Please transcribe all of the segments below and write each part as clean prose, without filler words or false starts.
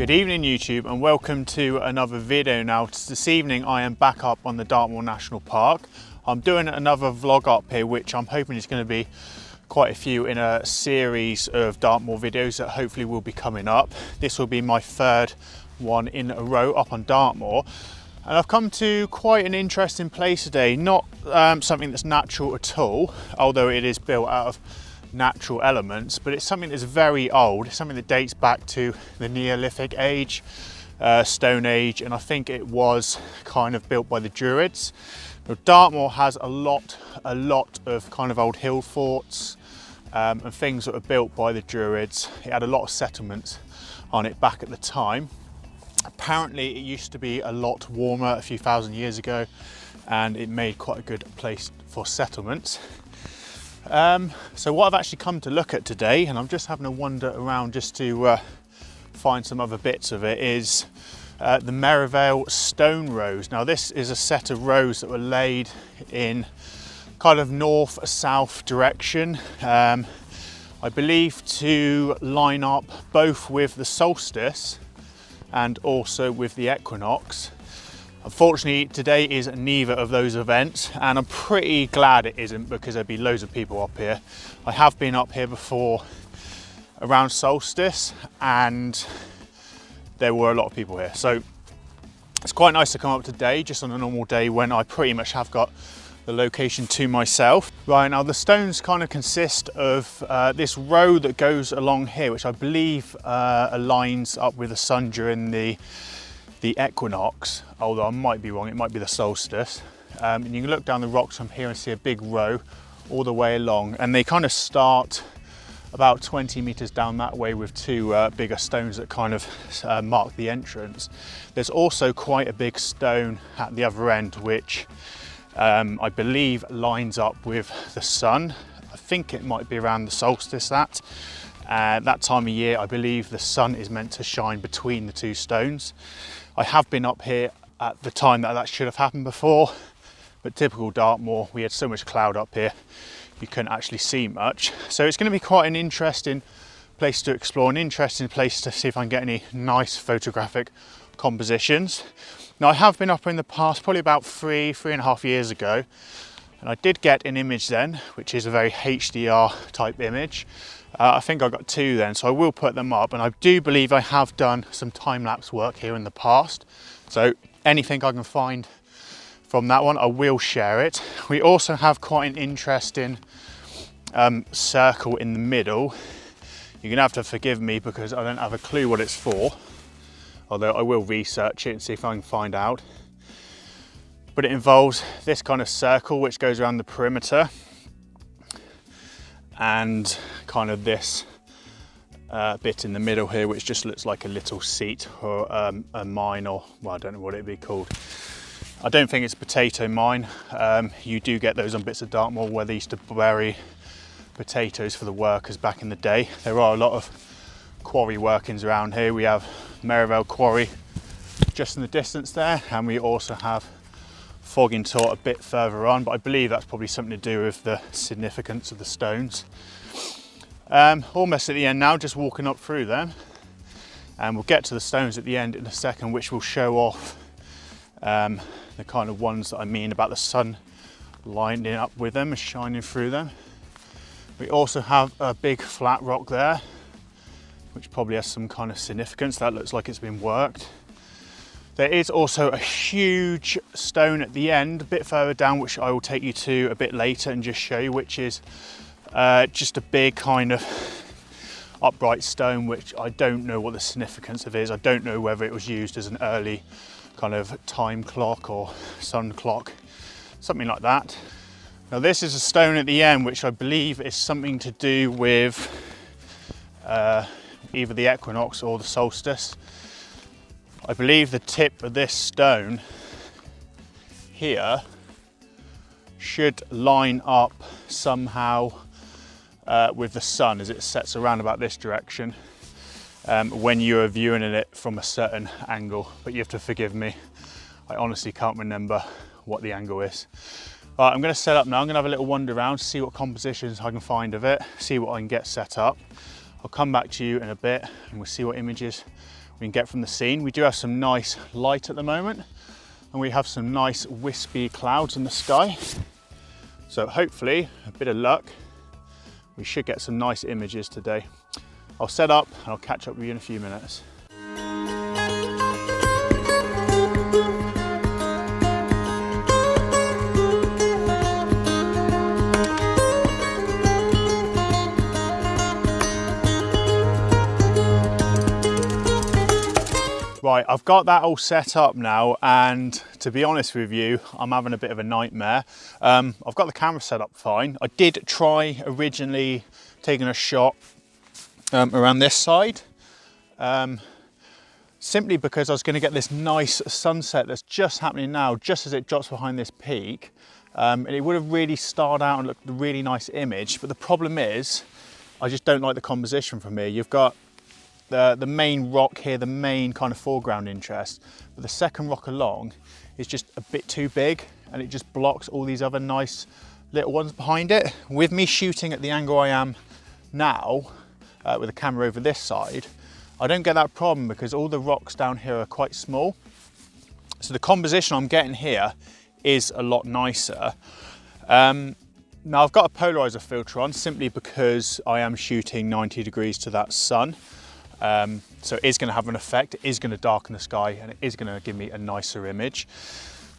Good evening YouTube and welcome to another video. Now this evening I am back up on the Dartmoor National Park. I'm doing another vlog up here which I'm hoping is going to be quite a few in a series of Dartmoor videos that hopefully will be coming up. This will be my third one in a row up on Dartmoor. And I've come to quite an interesting place today, not something that's natural at all, although it is built out of natural elements, but it's something that's very old. It's something that dates back to the Neolithic age, Stone Age, and I think it was kind of built by the Druids. Now, Dartmoor has a lot of kind of old hill forts and things that were built by the Druids. It had a lot of settlements on it back at the time. Apparently it used to be a lot warmer a few thousand years ago and it made quite a good place for settlements. So what I've actually come to look at today, and I'm just having a wander around just to find some other bits of it, is the Merivale stone rows. Now this is a set of rows that were laid in kind of north-south direction, I believe to line up both with the solstice and also with the equinox. Unfortunately, today is neither of those events, and I'm pretty glad it isn't because there'd be loads of people up here. I have been up here before around solstice and there were a lot of people here. So it's quite nice to come up today, just on a normal day when I pretty much have got the location to myself. Right, now the stones kind of consist of this row that goes along here, which I believe aligns up with the sun during the equinox, although I might be wrong, it might be the solstice. And you can look down the rocks from here and see a big row all the way along, and they kind of start about 20 meters down that way with two bigger stones that kind of mark the entrance. There's also quite a big stone at the other end which I believe lines up with the sun. I think it might be around the solstice that time of year. I believe the sun is meant to shine between the two stones. I have been up here at the time that should have happened before, but typical Dartmoor, we had so much cloud up here you couldn't actually see much. So it's going to be quite an interesting place to explore, an interesting place to see if I can get any nice photographic compositions. Now I have been up in the past, probably about three and a half years ago, and I did get an image then, which is a very HDR type image. I think I got two then, so I will put them up, and I do believe I have done some time-lapse work here in the past. So anything I can find from that one, I will share it. We also have quite an interesting circle in the middle. You're gonna have to forgive me because I don't have a clue what it's for, although I will research it and see if I can find out. But it involves this kind of circle which goes around the perimeter, and kind of this bit in the middle here which just looks like a little seat or a mine, or well, I don't know what it'd be called. I don't think it's a potato mine. You do get those on bits of Dartmoor where they used to bury potatoes for the workers back in the day. There are a lot of quarry workings around here. We have Merivale Quarry just in the distance there, and we also have Foggingtort a bit further on, but I believe that's probably something to do with the significance of the stones. Almost at the end now, just walking up through them, and we'll get to the stones at the end in a second, which will show off the kind of ones that I mean about the sun lining up with them and shining through them. We also have a big flat rock there, which probably has some kind of significance. That looks like it's been worked. There is also a huge stone at the end, a bit further down, which I will take you to a bit later and just show you, which is just a big kind of upright stone, which I don't know what the significance of it is. I don't know whether it was used as an early kind of time clock or sun clock, something like that. Now this is a stone at the end, which I believe is something to do with either the equinox or the solstice. I believe the tip of this stone here should line up somehow with the sun as it sets around about this direction when you are viewing it from a certain angle, but you have to forgive me, I honestly can't remember what the angle is. Right, I'm going to set up now. I'm going to have a little wander around, see what compositions I can find of it, see what I can get set up. I'll come back to you in a bit and we'll see what images we can get from the scene. We do have some nice light at the moment, and we have some nice wispy clouds in the sky. So hopefully, a bit of luck, we should get some nice images today. I'll set up and I'll catch up with you in a few minutes. Right, I've got that all set up now, and to be honest with you, I'm having a bit of a nightmare. I've got the camera set up fine. I did try originally taking a shot around this side, simply because I was going to get this nice sunset that's just happening now, just as it drops behind this peak, and it would have really starred out and looked a really nice image. But the problem is, I just don't like the composition from here. You've got the main rock here, the main kind of foreground interest, but the second rock along is just a bit too big, and it just blocks all these other nice little ones behind it. With me shooting at the angle I am now, with the camera over this side, I don't get that problem because all the rocks down here are quite small. So the composition I'm getting here is a lot nicer. Now I've got a polarizer filter on simply because I am shooting 90 degrees to that sun. So it is going to have an effect, it is going to darken the sky, and it is going to give me a nicer image.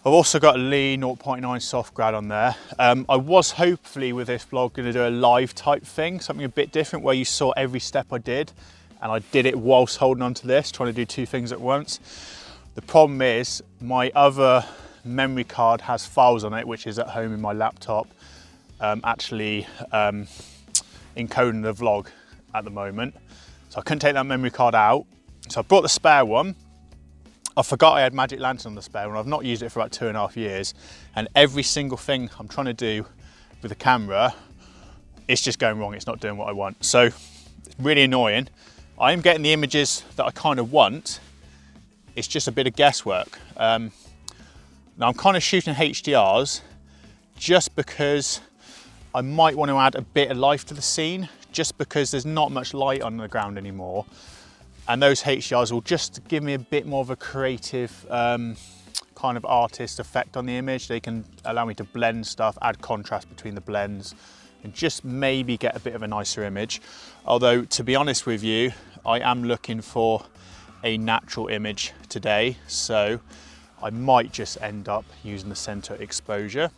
I've also got a Lee 0.9 soft grad on there. I was hopefully with this vlog going to do a live type thing, something a bit different where you saw every step I did, and I did it whilst holding on to this, trying to do two things at once. The problem is my other memory card has files on it, which is at home in my laptop, actually encoding the vlog at the moment. So I couldn't take that memory card out. So I brought the spare one. I forgot I had Magic Lantern on the spare one. I've not used it for about 2.5 years. And every single thing I'm trying to do with the camera, it's just going wrong. It's not doing what I want. So it's really annoying. I am getting the images that I kind of want. It's just a bit of guesswork. Now I'm kind of shooting HDRs just because I might want to add a bit of life to the scene, just because there's not much light on the ground anymore. And those HDRs will just give me a bit more of a creative kind of artist effect on the image. They can allow me to blend stuff, add contrast between the blends, and just maybe get a bit of a nicer image. Although, to be honest with you, I am looking for a natural image today, so I might just end up using the center exposure.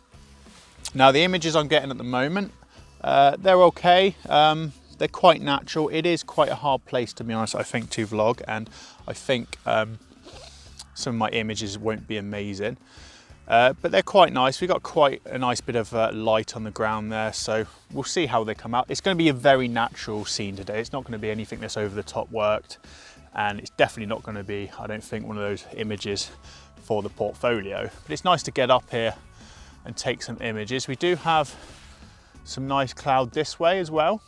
Now, the images I'm getting at the moment, they're okay. They're quite natural. It is quite a hard place, to be honest, I think, to vlog, and I think some of my images won't be amazing, but they're quite nice. We've got quite a nice bit of light on the ground there, so we'll see how they come out. It's going to be a very natural scene today. It's not going to be anything that's over the top worked, and it's definitely not going to be, I don't think, one of those images for the portfolio. But it's nice to get up here and take some images. We do have some nice cloud this way as well.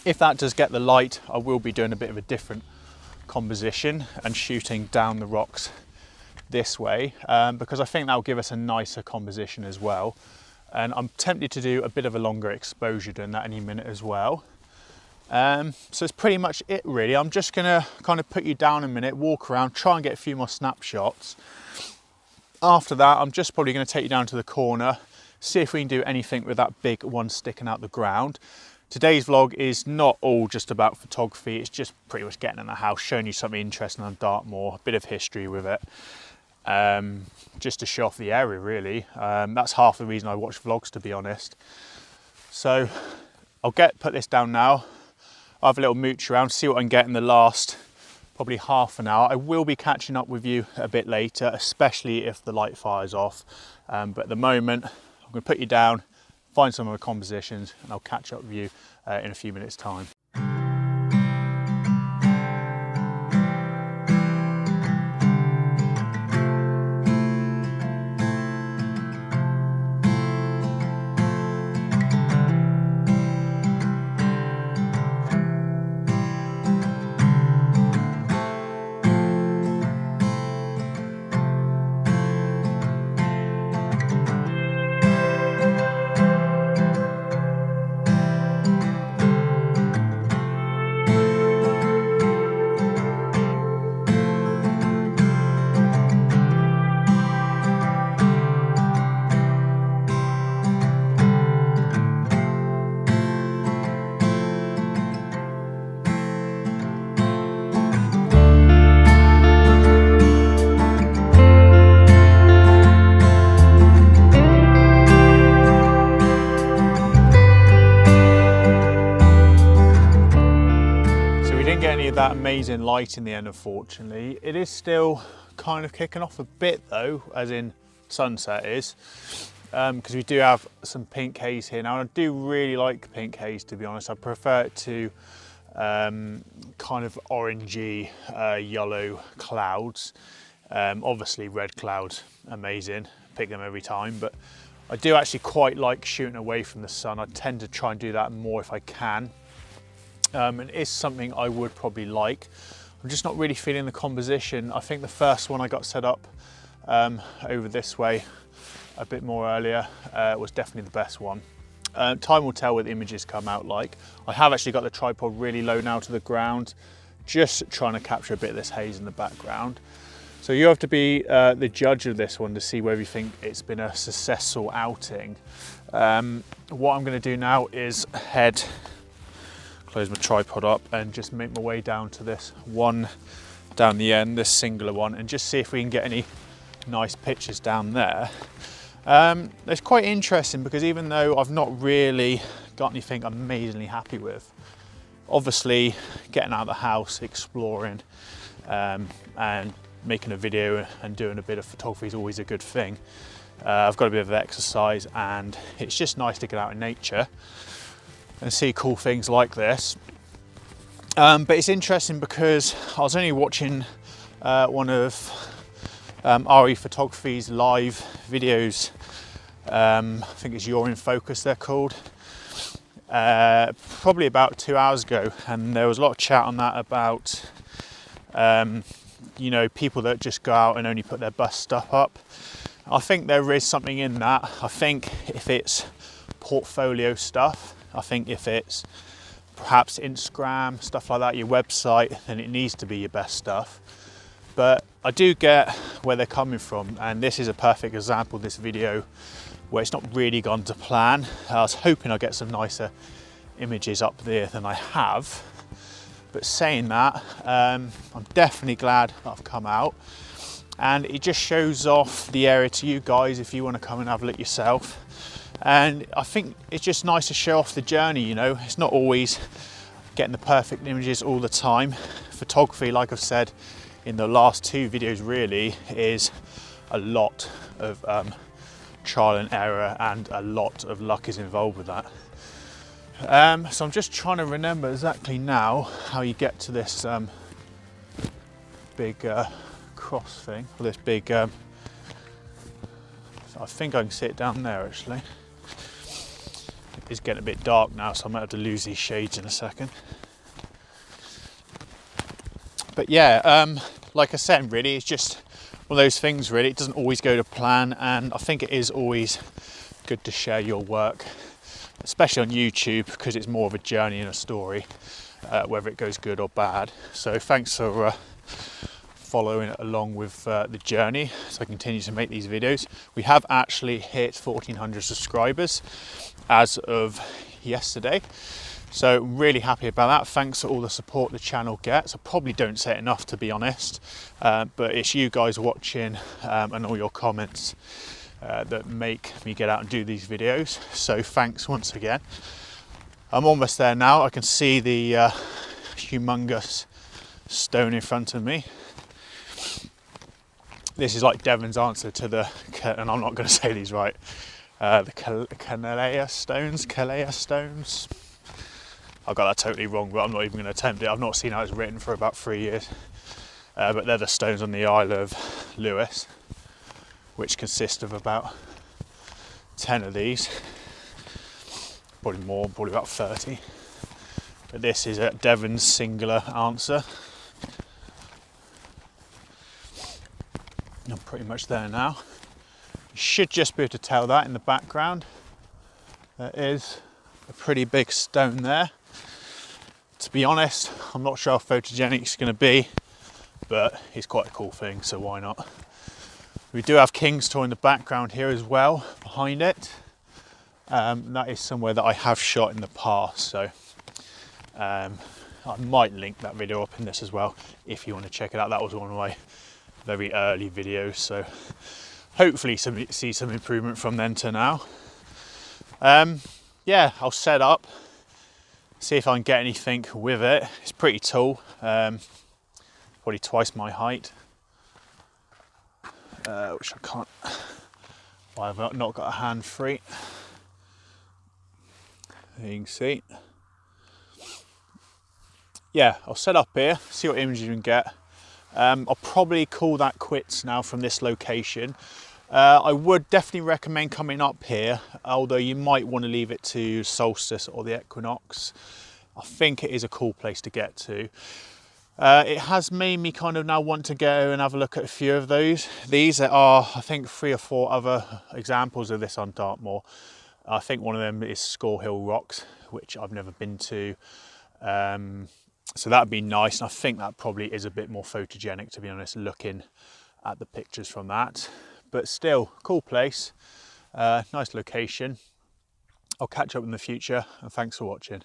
If that does get the light, I will be doing a bit of a different composition and shooting down the rocks this way, because I think that will give us a nicer composition as well. And I'm tempted to do a bit of a longer exposure doing that any minute as well. So it's pretty much it really. I'm just gonna kind of put you down a minute, walk around, try and get a few more snapshots. After that, I'm just probably gonna take you down to the corner, see if we can do anything with that big one sticking out the ground. Today's vlog is not all just about photography, it's just pretty much getting in the house, showing you something interesting on Dartmoor, a bit of history with it, just to show off the area really. That's half the reason I watch vlogs, to be honest. So I'll put this down now, I'll have a little mooch around, see what I can get in the last probably half an hour. I will be catching up with you a bit later, especially if the light fires off, but at the moment I'm going to put you down, find some of the compositions, and I'll catch up with you in a few minutes' time. any of that amazing light in the end, unfortunately. It is still kind of kicking off a bit though, as in sunset is, because we do have some pink haze here now, and I do really like pink haze, to be honest. I prefer it to kind of orangey yellow clouds. Obviously red clouds, amazing, pick them every time, but I do actually quite like shooting away from the sun. I tend to try and do that more if I can. And it is something I would probably like. I'm just not really feeling the composition. I think the first one I got set up over this way a bit more earlier was definitely the best one. Time will tell what the images come out like. I have actually got the tripod really low now to the ground, just trying to capture a bit of this haze in the background. So you have to be the judge of this one to see whether you think it's been a successful outing. What I'm going to do now is close my tripod up and just make my way down to this one down the end, this singular one, and just see if we can get any nice pictures down there. It's quite interesting because even though I've not really got anything amazingly happy with, obviously getting out of the house, exploring, and making a video and doing a bit of photography is always a good thing. I've got a bit of exercise, and it's just nice to get out in nature and see cool things like this. But it's interesting because I was only watching one of RE Photography's live videos. I think it's You're in Focus they're called. Probably about 2 hours ago, and there was a lot of chat on that about you know, people that just go out and only put their best stuff up. I think there is something in that. I think if it's portfolio stuff, I think if it's perhaps Instagram, stuff like that, your website, then it needs to be your best stuff. But I do get where they're coming from, and this is a perfect example of this video where it's not really gone to plan. I was hoping I'd get some nicer images up there than I have. But saying that, I'm definitely glad that I've come out, and it just shows off the area to you guys if you want to come and have a look yourself. And I think it's just nice to show off the journey, you know. It's not always getting the perfect images all the time. Photography, like I've said in the last two videos, really is a lot of trial and error, and a lot of luck is involved with that. So I'm just trying to remember exactly now how you get to this big cross thing, or this big, I think I can see it down there actually. It's getting a bit dark now, so I might have to lose these shades in a second. But yeah, like I said, really, it's just one of those things, really. It doesn't always go to plan, and I think it is always good to share your work, especially on YouTube, because it's more of a journey and a story, whether it goes good or bad. So thanks for following along with the journey as I continue to make these videos. We have actually hit 1,400 subscribers as of yesterday, so really happy about that. Thanks for all the support the channel gets. I probably don't say it enough, to be honest, but it's you guys watching and all your comments that make me get out and do these videos, so thanks once again. I'm almost there now. I can see the humongous stone in front of me. This is like Devon's answer to the, and I'm not going to say these right, the Calais stones. I got that totally wrong, but I'm not even going to attempt it. I've not seen how it's written for about 3 years. But they're the stones on the Isle of Lewis, which consist of about 10 of these. Probably more, probably about 30. But this is Devon's singular answer. I'm pretty much there now. You should just be able to tell that in the background. There is a pretty big stone there. To be honest, I'm not sure how photogenic it's going to be, but it's quite a cool thing, so why not? We do have King's Tor in the background here as well, behind it. That is somewhere that I have shot in the past, so I might link that video up in this as well if you want to check it out. That was one of my very early videos, so hopefully see some improvement from then to now. Yeah, I'll set up, see if I can get anything with it. It's pretty tall, probably twice my height, which I can't, I've not got a hand free. There you can see. Yeah, I'll set up here, see what images you can get. I'll probably call that quits now from this location. I would definitely recommend coming up here, although you might want to leave it to solstice or the equinox. I think it is a cool place to get to. It has made me kind of now want to go and have a look at a few of those. These are, I think, 3 or 4 other examples of this on Dartmoor. I think one of them is Score Hill Rocks, which I've never been to. So that'd be nice, and I think that probably is a bit more photogenic, to be honest, looking at the pictures from that. But still, cool place, nice location. I'll catch up in the future, and thanks for watching.